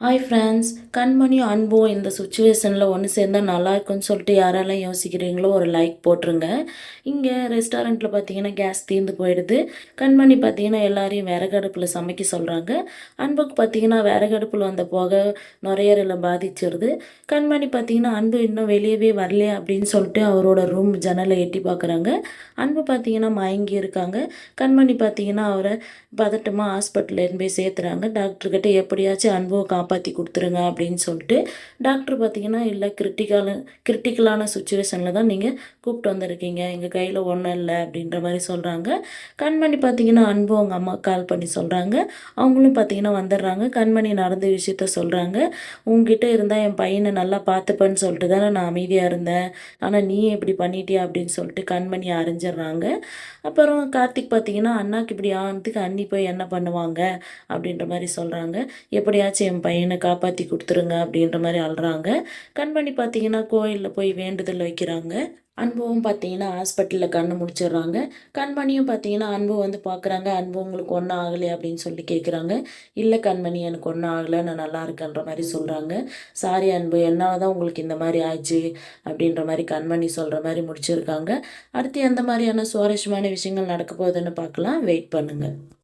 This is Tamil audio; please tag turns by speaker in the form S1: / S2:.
S1: ஹாய் ஃப்ரெண்ட்ஸ், கண்மணியும் அன்பும் இந்த சுச்சுவேஷனில் ஒன்று சேர்ந்தால் நல்லா இருக்கும்னு சொல்லிட்டு யாரெல்லாம் யோசிக்கிறீங்களோ ஒரு லைக் போட்டுருங்க. இங்கே ரெஸ்டாரண்ட்டில் பார்த்தீங்கன்னா கேஸ் தீர்ந்து போயிடுது. கண்மணி பார்த்தீங்கன்னா எல்லாரையும் விறகடுப்பில் சமைக்க சொல்கிறாங்க. அன்புக்கு பார்த்தீங்கன்னா விறகடுப்பில் வந்த புகை நுரையீரலை பாதிச்சிருது. கண்மணி பார்த்தீங்கன்னா அன்பு இன்னும் வெளியவே வரலையா அப்படின்னு சொல்லிட்டு அவரோட ரூம் ஜன்னலை எட்டி பார்க்குறாங்க. அன்பு பார்த்தீங்கன்னா மயங்கி இருக்காங்க. கண்மணி பார்த்தீங்கன்னா அவரை பதட்டமாக ஹாஸ்பிட்டலில் போய் சேர்த்துறாங்க. டாக்டர்கிட்ட எப்படியாச்சும் அன்புவை காப்பாற்றி கொடுத்துருங்க அப்படின்னு சொல்லிட்டு டாக்டர் பார்த்தீங்கன்னா இல்லை கிரிட்டிக்கலான சுச்சுவேஷனில் தான் நீங்கள் கூப்பிட்டு வந்திருக்கீங்க, எங்கள் கையில் ஒன்றும் இல்லை அப்படின்ற மாதிரி சொல்கிறாங்க. கண்மணி பார்த்தீங்கன்னா அன்பு அவங்க அம்மா கால் பண்ணி சொல்கிறாங்க. அவங்களும் பார்த்தீங்கன்னா வந்துடுறாங்க. கண்மணி நடந்த விஷயத்த சொல்கிறாங்க. உங்ககிட்ட இருந்தால் என் பையனை நல்லா பார்த்துப்பேன்னு சொல்லிட்டு தானே நான் அமைதியாக இருந்தேன், ஆனால் நீ இப்படி பண்ணிட்டியா அப்படின்னு சொல்லிட்டு கண்மணி அறிஞ்சிடுறாங்க. அப்புறம் கார்த்திக் பார்த்தீங்கன்னா அண்ணாக்கு இப்படி ஆனதுக்கு அண்ணி போய் என்ன பண்ணுவாங்க அப்படின்ற மாதிரி சொல்கிறாங்க. எப்படியாச்சும் என் பையனை காப்பாற்றி கொடுத்துருங்க அப்படின்ற மாதிரி அழுறாங்க. கண்மணி பார்த்தீங்கன்னா கோயிலில் போய் வேண்டுதல் வைக்கிறாங்க. அன்புவும் பார்த்தீங்கன்னா ஹாஸ்பிட்டலில் கண்ணு முடிச்சிடுறாங்க. கண்மணியும் பார்த்தீங்கன்னா அன்பு வந்து பார்க்குறாங்க. அன்பு உங்களுக்கு ஒன்றும் ஆகலை அப்படின்னு சொல்லி கேட்குறாங்க. இல்லை கண்மணி, எனக்கு ஒன்றும் ஆகலை, நான் நல்லா இருக்கேன்ற மாதிரி சொல்கிறாங்க. சாரி அன்பு, என்னால் தான் உங்களுக்கு இந்த மாதிரி ஆச்சு அப்படின்ற மாதிரி கண்மணி சொல்கிற மாதிரி முடிச்சிருக்காங்க. அடுத்து எந்த மாதிரியான சுவாரஸ்யமான விஷயங்கள் நடக்க போகுதுன்னு பார்க்கலாம். வெயிட் பண்ணுங்கள்.